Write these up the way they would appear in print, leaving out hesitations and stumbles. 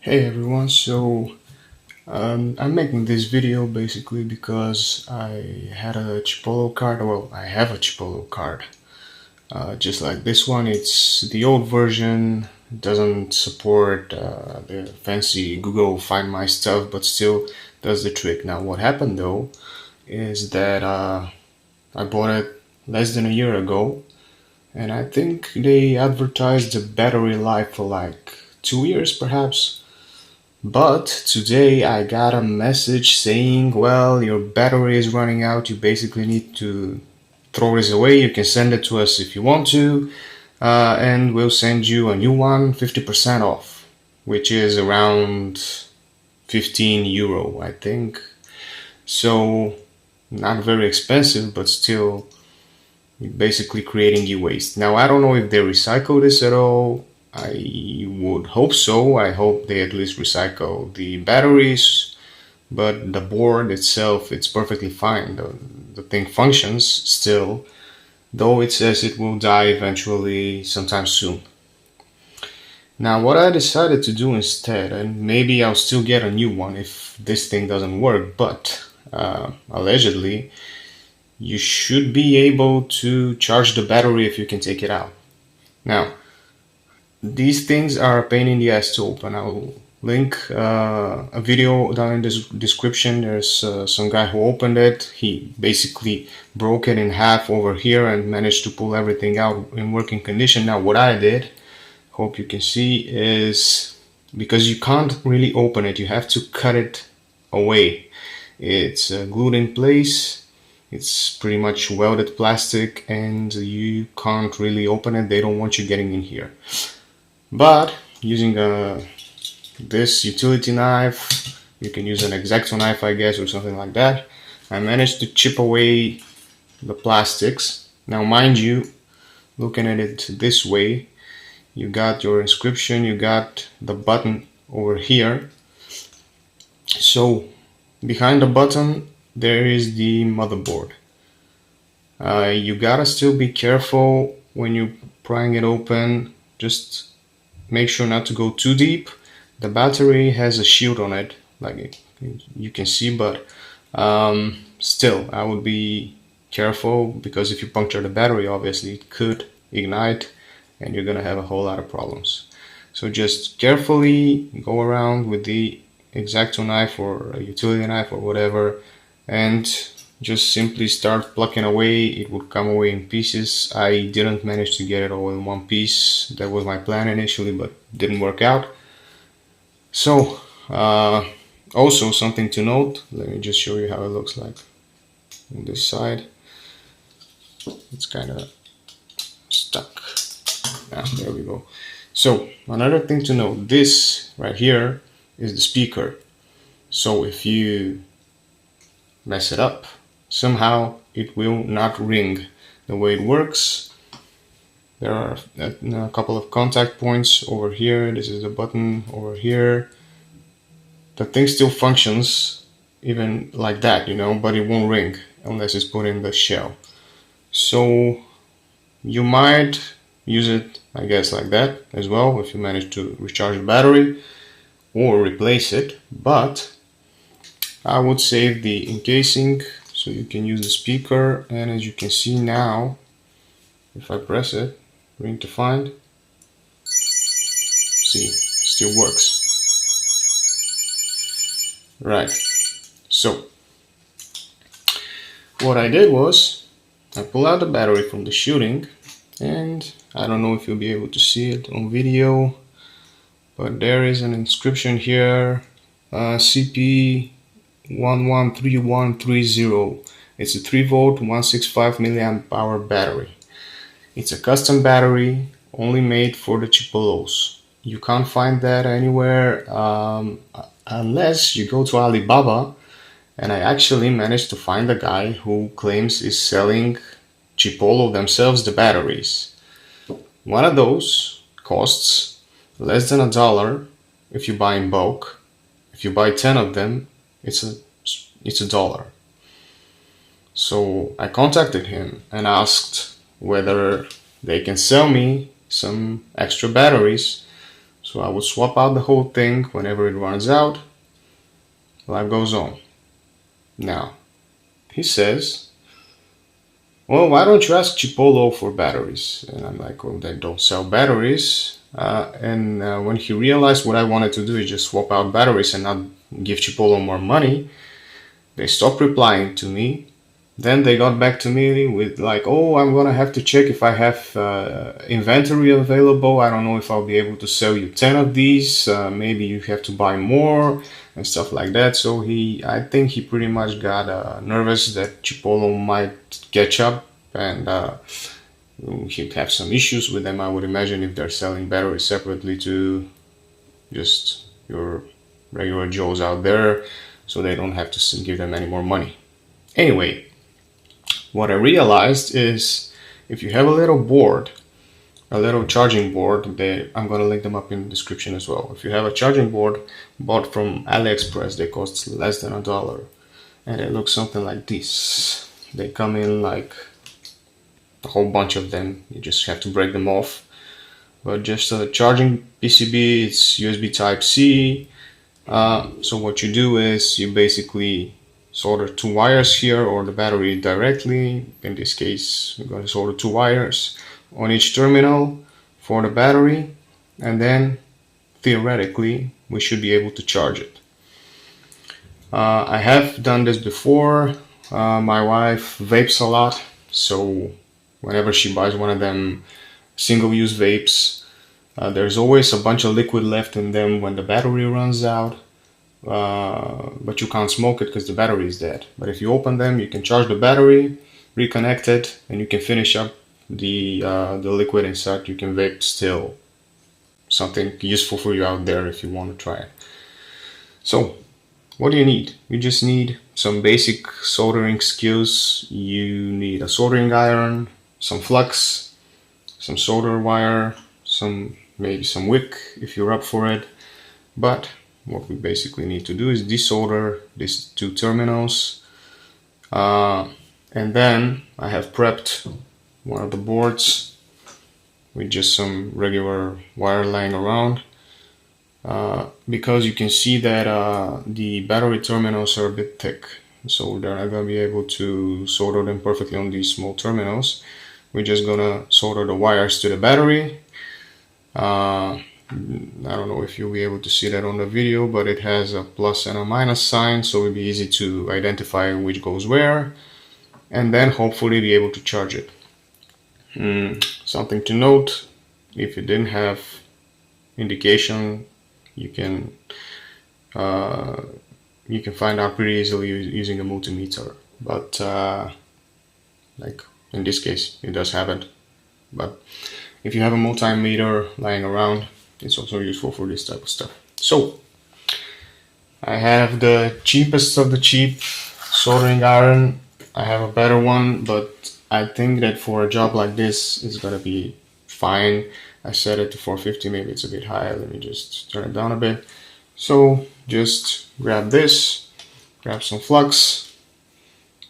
Hey everyone, I'm making this video basically because I had a Chipolo card. Well, I have a Chipolo card. Just like this one, it's the old version, doesn't support the fancy Google Find My stuff, but still does the trick. Now, what happened though is that I bought it less than a year ago, and I think they advertised the battery life for like 2 years perhaps. But today I got a message saying, well, your battery is running out. You basically need to throw this away. You can send it to us if you want to, and we'll send you a new one 50% off, which is around 15 euro, I think. So, not very expensive, but still basically creating e-waste. Now, I don't know if they recycle this at all. I would hope so. I hope they at least recycle the batteries, but the board itself, it's perfectly fine. The thing functions still, though it says it will die eventually sometime soon. Now, what I decided to do instead, and maybe I'll still get a new one if this thing doesn't work, but allegedly, you should be able to charge the battery if you can take it out. Now, these things are a pain in the ass to open. I'll link a video down in the description. There's some guy who opened it. He basically broke it in half over here and managed to pull everything out in working condition. Now what I did, hope you can see, is because you can't really open it, you have to cut it away. It's glued in place. It's pretty much welded plastic and you can't really open it. They don't want you getting in here. But using this utility knife, you can use an X-Acto knife, I guess, or something like that. I managed to chip away the plastics. Now, mind you, looking at it this way, you got your inscription, you got the button over here. So, behind the button, there is the motherboard. You gotta still be careful when you're prying it open. Just make sure not to go too deep. The battery has a shield on it, like you can see, but still, I would be careful because if you puncture the battery, obviously it could ignite and you're gonna have a whole lot of problems. So just carefully go around with the X-Acto knife or a utility knife or whatever, and just simply start plucking away. It would come away in pieces. I didn't manage to get it all in one piece. That was my plan initially, but didn't work out. So also something to note, let me just show you how it looks like on this side. It's kind of stuck. There we go. So another thing to note, this right here is the speaker. So if you mess it up, somehow it will not ring. The way it works, there are a couple of contact points over here. This is the button over here. The thing still functions even like that, but it won't ring unless it's put in the shell. So you might use it, I guess, like that as well if you manage to recharge the battery or replace it, but I would save the encasing so you can use the speaker. And as you can see now, if I press it, ring to find, see, still works. Right, so what I did was I pull out the battery from the shooting, and I don't know if you'll be able to see it on video, but there is an inscription here, CP 113130. It's a 3-volt 165 milliamp hour battery. It's a custom battery only made for the Chipolos. You can't find that anywhere unless you go to Alibaba, and I actually managed to find a guy who claims is selling Chipolo themselves the batteries. One of those costs less than $1 if you buy in bulk. If you buy 10 of them, it's $1. So I contacted him and asked whether they can sell me some extra batteries So I would swap out the whole thing whenever it runs out. Life goes on. Now, he says, well, why don't you ask Chipolo for batteries? And I'm like, well, they don't sell batteries. When he realized what I wanted to do is just swap out batteries and not give Chipolo more money, they stopped replying to me. Then they got back to me with like, oh, I'm gonna have to check if I have inventory available. I don't know if I'll be able to sell you 10 of these. Maybe you have to buy more and stuff like that. So I think he pretty much got nervous that Chipolo might catch up and he'd have some issues with them. I would imagine if they're selling batteries separately to just your regular Joes out there, so they don't have to give them any more money. Anyway, what I realized is if you have a little board, a little charging board, I'm going to link them up in the description as well. If you have a charging board bought from AliExpress, they cost less than $1, and it looks something like this. They come in like a whole bunch of them. You just have to break them off. But just a charging PCB, it's USB Type-C. So what you do is you basically solder 2 wires here, or the battery directly. In this case, we're going to solder 2 wires on each terminal for the battery, and then theoretically we should be able to charge it. I have done this before. My wife vapes a lot, so whenever she buys one of them single-use vapes, there's always a bunch of liquid left in them when the battery runs out. But you can't smoke it because the battery is dead. But if you open them, you can charge the battery, reconnect it, and you can finish up the liquid inside. You can vape still. Something useful for you out there if you want to try it. So, what do you need? You just need some basic soldering skills. You need a soldering iron, some flux, some solder wire, maybe some wick if you're up for it. But what we basically need to do is desolder these 2 terminals, and then I have prepped one of the boards with just some regular wire lying around, because you can see that the battery terminals are a bit thick, so they're not going to be able to solder them perfectly on these small terminals. We're just gonna solder the wires to the battery. I don't know if you'll be able to see that on the video, but it has a plus and a minus sign, so it'll be easy to identify which goes where, and then hopefully be able to charge it. Something to note, if you didn't have indication, you can find out pretty easily using a multimeter, but like in this case it does have it. But if you have a multimeter lying around, it's also useful for this type of stuff. So I have the cheapest of the cheap soldering iron. I have a better one, but I think that for a job like this it's gonna be fine. I set it to 450, maybe it's a bit higher. Let me just turn it down a bit. So just grab this, grab some flux,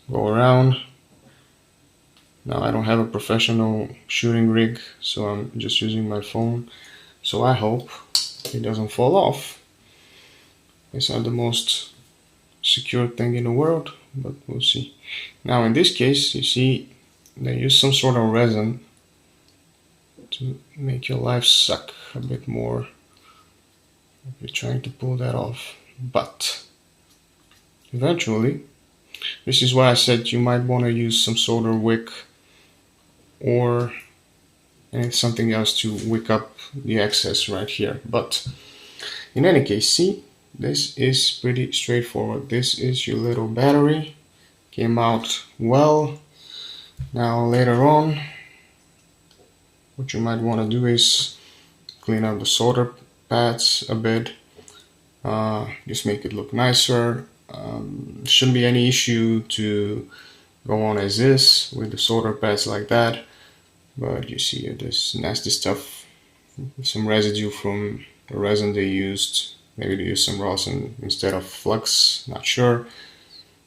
go around. Now I don't have a professional shooting rig, so I'm just using my phone. So I hope it doesn't fall off. It's not the most secure thing in the world, but we'll see. Now in this case, you see, they use some sort of resin to make your life suck a bit more if you're trying to pull that off. But eventually, this is why I said you might want to use some solder wick or something else to wick up the excess right here. But in any case, see, this is pretty straightforward. This is your little battery. Came out well. Now later on, what you might want to do is clean up the solder pads a bit. Just make it look nicer. Shouldn't be any issue to go on as is with the solder pads like that. But you see this nasty stuff, some residue from the resin they used. Maybe they used some rosin instead of flux, not sure.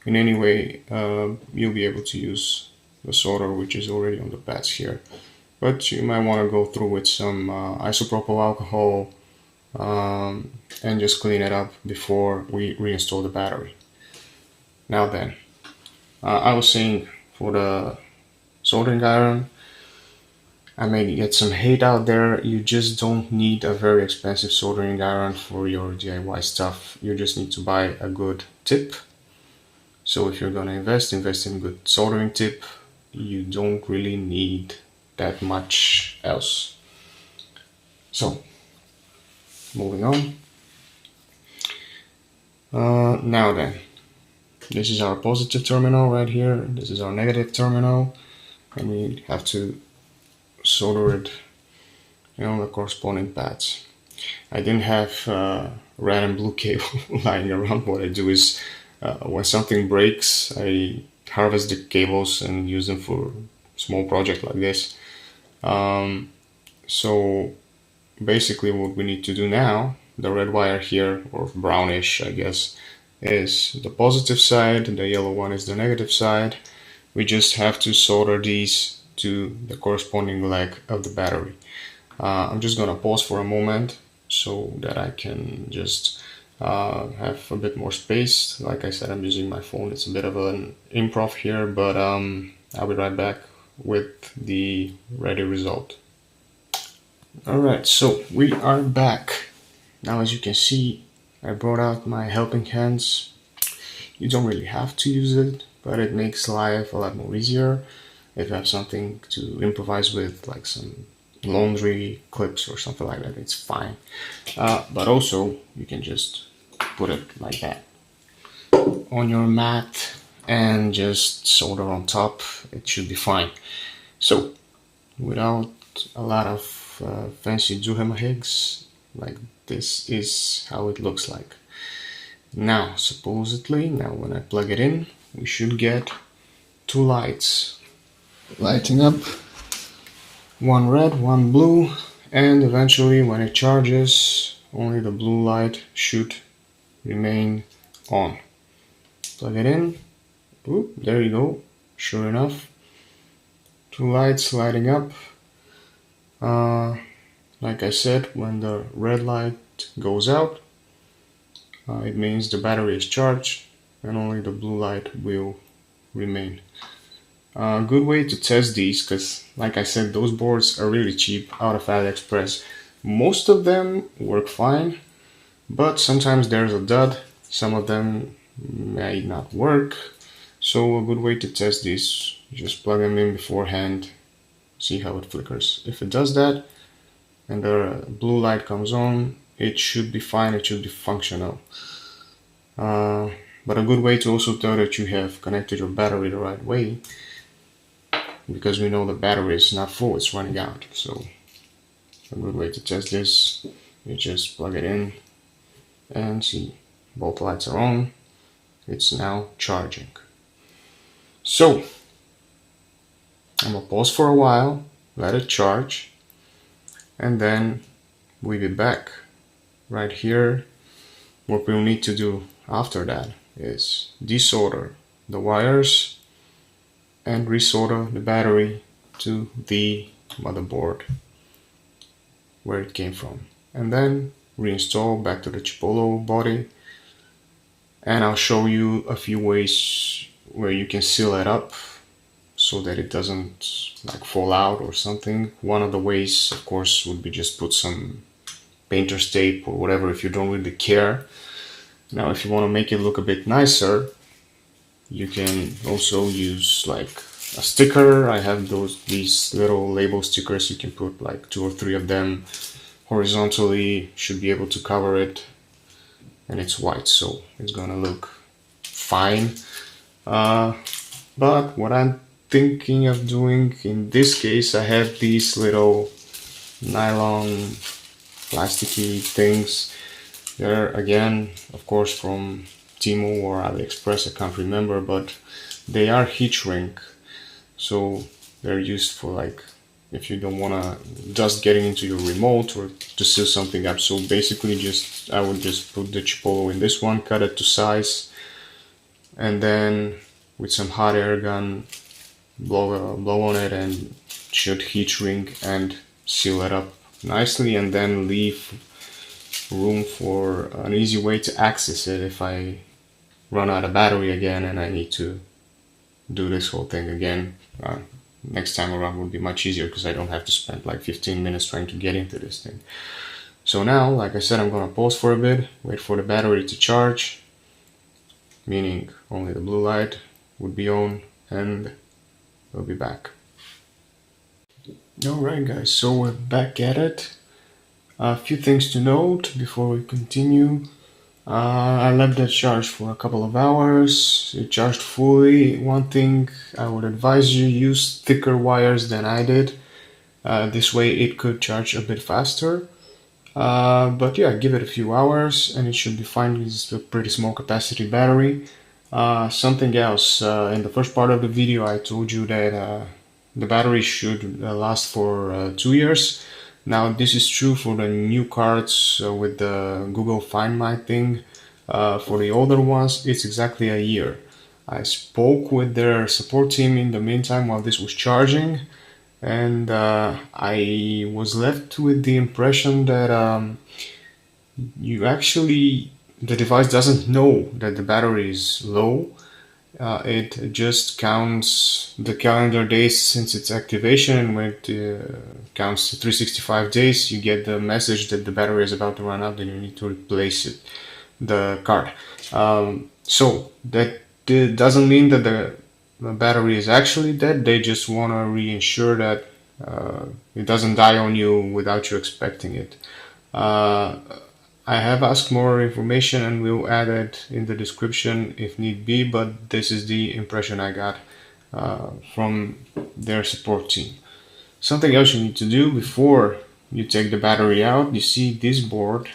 In any way, you'll be able to use the solder which is already on the pads here. But you might want to go through with some isopropyl alcohol and just clean it up before we reinstall the battery. Now then, I was saying for the soldering iron, I may get some hate out there. You just don't need a very expensive soldering iron for your DIY stuff. You just need to buy a good tip. So if you're gonna invest in good soldering tip. You don't really need that much else. So, moving on. Now then, this is our positive terminal right here. This is our negative terminal, and we have to solder it on the corresponding pads. I didn't have red and blue cable lying around. What I do is when something breaks, I harvest the cables and use them for small project like this. So basically what we need to do now, the red wire here, or brownish I guess, is the positive side, the yellow one is the negative side. We just have to solder these to the corresponding leg of the battery. I'm just gonna pause for a moment so that I can just have a bit more space. Like I said, I'm using my phone. It's a bit of an improv here, but I'll be right back with the ready result. Alright, so we are back. Now as you can see, I brought out my helping hands. You don't really have to use it, but it makes life a lot more easier if you have something to improvise with, like some laundry clips or something like that. It's fine, but also you can just put it like that on your mat and just solder on top. It should be fine. So without a lot of fancy duhemahigs, like this is how it looks like. Now supposedly, when I plug it in, we should get two lights lighting up, one red, one blue, and eventually when it charges, only the blue light should remain on. Plug it in. Oop, there you go. Sure enough, two lights lighting up. Like I said, when the red light goes out, it means the battery is charged and only the blue light will remain. A good way to test these, because like I said, those boards are really cheap out of AliExpress. Most of them work fine, but sometimes there's a dud. Some of them may not work. So a good way to test these, just plug them in beforehand, see how it flickers. If it does that and the blue light comes on, it should be fine, it should be functional. But a good way to also tell that you have connected your battery the right way, because we know the battery is not full, it's running out. So a good way to test this, you just plug it in and see both lights are on. It's now charging. So I'm gonna pause for a while, let it charge, and then we'll be back. Right here, what we'll need to do after that is desolder the wires and resolder the battery to the motherboard where it came from, and then reinstall back to the Chipolo body. And I'll show you a few ways where you can seal it up so that it doesn't like fall out or something. One of the ways, of course, would be just put some painter's tape or whatever if you don't really care. Now if you want to make it look a bit nicer, you can also use like a sticker. I have these little label stickers. You can put like 2 or 3 of them horizontally, should be able to cover it, and it's white, so it's gonna look fine. But what I'm thinking of doing in this case, I have these little nylon plasticky things. They're again, of course, from Temu or AliExpress, I can't remember, but they are heat shrink, so they're used for like if you don't want to dust getting into your remote or to seal something up. So basically I would just put the Chipolo in this one, cut it to size, and then with some hot air gun blow on it, and should heat shrink and seal it up nicely, and then leave room for an easy way to access it if I run out of battery again and I need to do this whole thing again. Next time around would be much easier because I don't have to spend like 15 minutes trying to get into this thing. So now, like I said, I'm gonna pause for a bit, wait for the battery to charge, meaning only the blue light would be on, and we'll be back. Alright guys, so we're back at it. A few things to note before we continue. I left that charge for a couple of hours. It charged fully. One thing I would advise you, use thicker wires than I did. This way it could charge a bit faster. But yeah, give it a few hours and it should be fine. It's a pretty small capacity battery. Something else, in the first part of the video I told you that the battery should last for 2 years. Now this is true for the new cards with the Google Find My thing. For the older ones it's exactly a year. I spoke with their support team in the meantime while this was charging, and I was left with the impression that the device doesn't know that the battery is low. It just counts the calendar days since its activation, and when it counts to 365 days, you get the message that the battery is about to run out and you need to replace the card. So that doesn't mean that the battery is actually dead. They just want to reassure that it doesn't die on you without you expecting it. I have asked more information and we'll add it in the description if need be, but this is the impression I got from their support team. Something else you need to do before you take the battery out, you see this board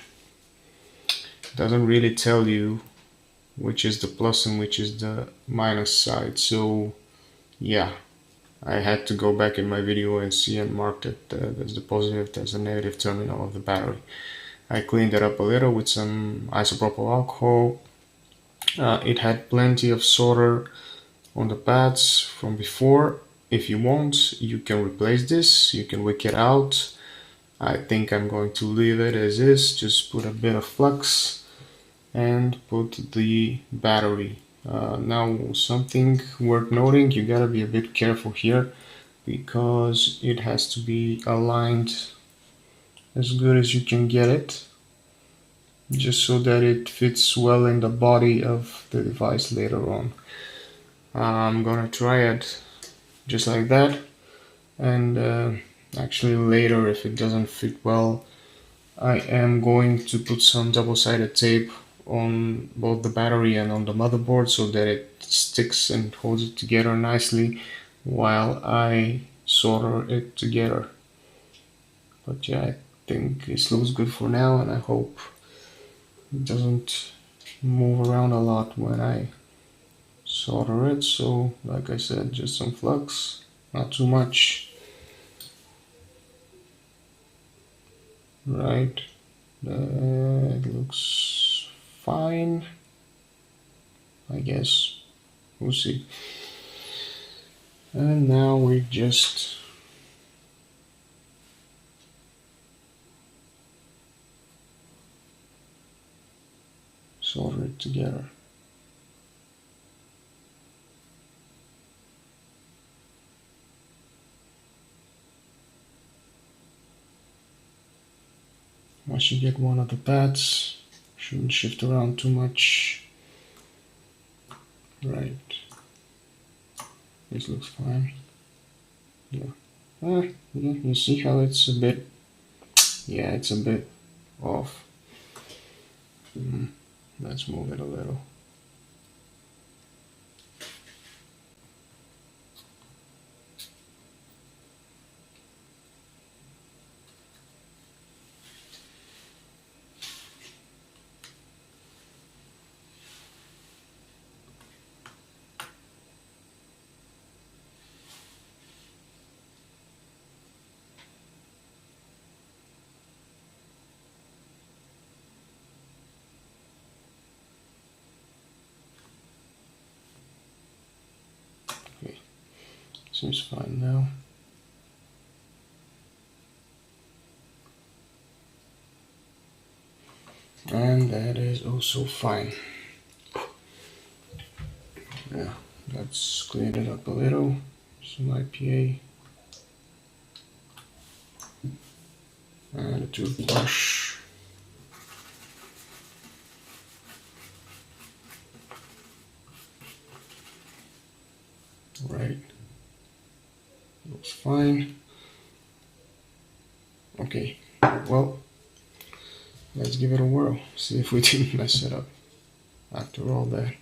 doesn't really tell you which is the plus and which is the minus side. So yeah, I had to go back in my video and see and mark that there's the positive, there's the negative terminal of the battery. I cleaned it up a little with some isopropyl alcohol. It had plenty of solder on the pads from before. If you want, you can replace this, you can wick it out. I think I'm going to leave it as is, just put a bit of flux and put the battery. Now something worth noting, you gotta be a bit careful here because it has to be aligned as good as you can get it, just so that it fits well in the body of the device later on. I'm gonna try it just like that, and actually later, if it doesn't fit well, I am going to put some double-sided tape on both the battery and on the motherboard so that it sticks and holds it together nicely while I solder it together. But yeah, I think this looks good for now, and I hope it doesn't move around a lot when I solder it. So like I said, just some flux, not too much. Right, it looks fine, I guess. We'll see. And now we just solder it together. Once you get one of the pads, shouldn't shift around too much. Right. This looks fine. Yeah. Yeah, you see how it's a bit, yeah, it's a bit off. Let's move it a little. Okay, seems fine now. and that is also fine. Yeah, let's clean it up a little. Some IPA and a toothbrush. Right, looks fine. Okay, well, let's give it a whirl, see if we didn't mess it up after all that.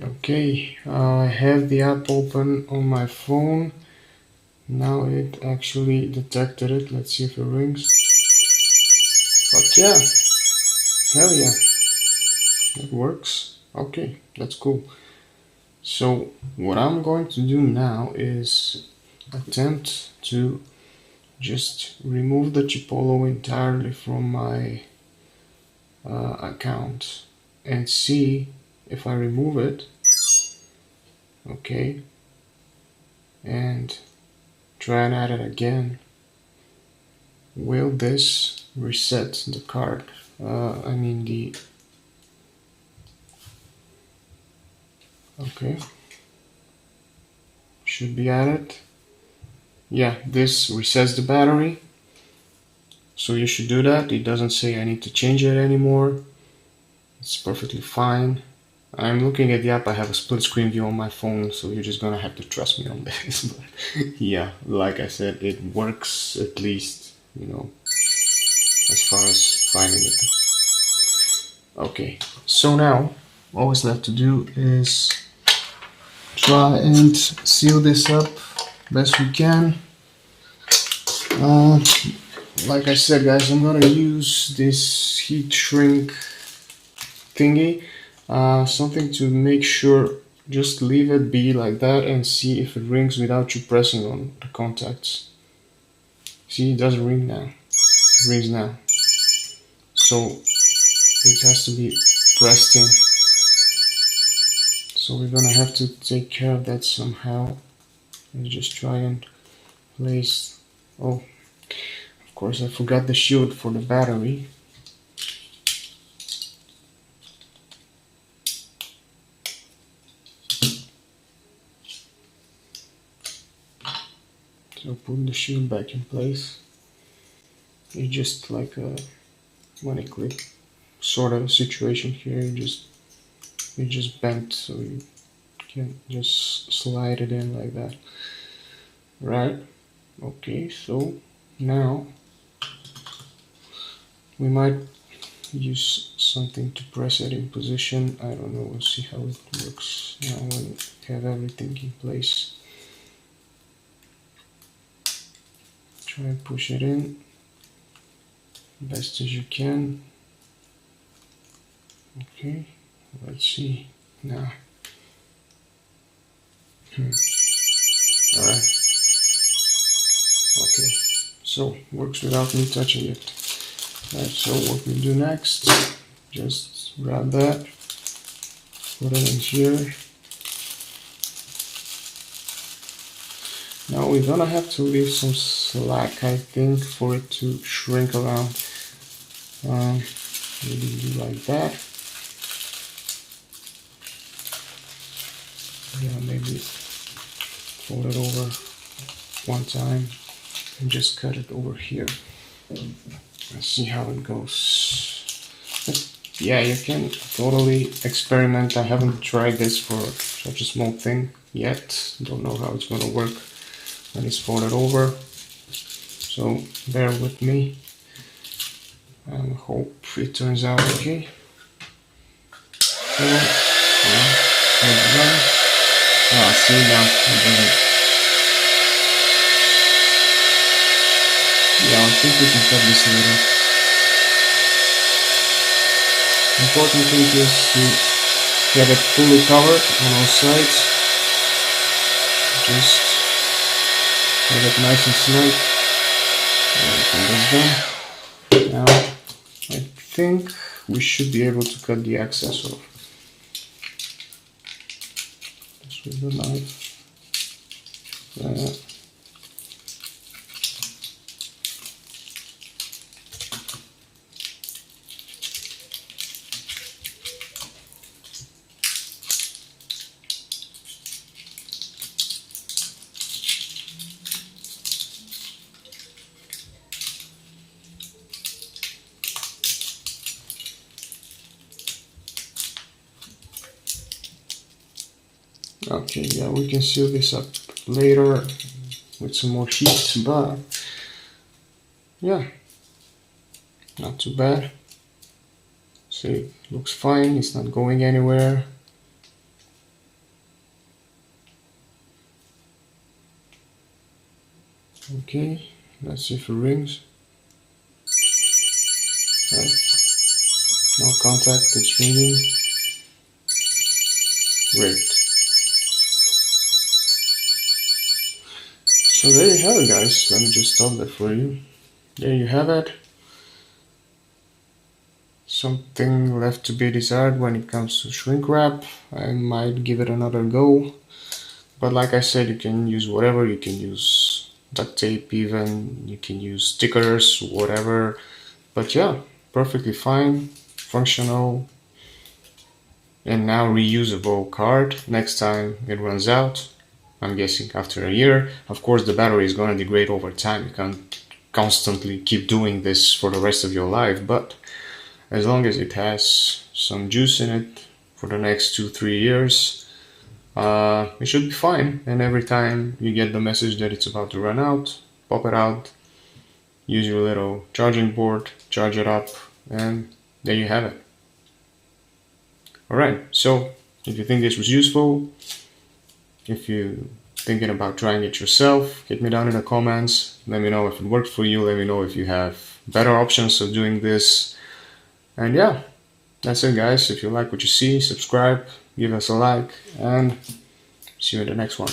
Okay, I have the app open on my phone. Now it actually detected it. Let's see if it rings. Fuck yeah! Hell yeah! It works. Okay, that's cool. So what I'm going to do now is attempt to just remove the Chipolo entirely from my account and see if I remove it. Okay, and try and add it again. Will this reset the card? I mean the... Okay, should be added. Yeah, this resets the battery, so you should do that. It doesn't say I need to change it anymore. It's perfectly fine. I'm looking at the app. I have a split screen view on my phone, so you're just gonna have to trust me on this. But yeah, like I said, it works, at least, you know, as far as finding it. Okay, so now all what's left to do is try and seal this up best we can. Like I said, guys, I'm gonna use this heat shrink thingy, something to make sure. Just leave it be like that and see if it rings without you pressing on the contacts. See, it does ring now. It rings now. So it has to be pressed in. So we're gonna have to take care of that somehow. Let's just try and place... Oh, of course I forgot the shield for the battery. So put the shield back in place. It's just like a click sort of situation here. You just bent, so you can just slide it in like that. Right? Okay, so now we might use something to press it in position. I don't know, we'll see how it works now when we have everything in place. Try and push it in best as you can. Okay, let's see now. Alright. Okay, so works without me touching it. Alright, so what we do next, just grab that, put it in here. Now we're gonna have to leave some slack, I think, for it to shrink around. Maybe do like that. Yeah, maybe fold it over one time and just cut it over here. Let's see how it goes. But yeah, you can totally experiment. I haven't tried this for such a small thing yet. Don't know how it's gonna work when it's folded over. So bear with me and hope it turns out okay. So, see now, it doesn't. Yeah, I think we can cut this later. Important thing is to get it fully covered on all sides. Just get it nice and snug. Everything is done. Now, I think we should be able to cut the excess off. Just with the knife. Uh, okay, yeah, we can seal this up later with some more heat, but yeah, not too bad. See, looks fine, it's not going anywhere. Okay, let's see if it rings. Right. No contact, it's ringing. Great. So there you have it, guys. Let me just stop that for you. There you have it. Something left to be desired when it comes to shrink wrap. I might give it another go. But like I said, you can use whatever. You can use duct tape even. You can use stickers, whatever. But yeah, perfectly fine, functional, and now reusable card. Next time it runs out, I'm guessing after a year. Of course, the battery is going to degrade over time. You can't constantly keep doing this for the rest of your life, but as long as it has some juice in it for the next 2-3 years, it should be fine. And every time you get the message that it's about to run out, pop it out, use your little charging board, charge it up, and there you have it. Alright, so if you think this was useful, if you're thinking about trying it yourself, hit me down in the comments. Let me know if it worked for you. Let me know if you have better options of doing this. And yeah, that's it, guys. If you like what you see, subscribe, give us a like, and see you in the next one.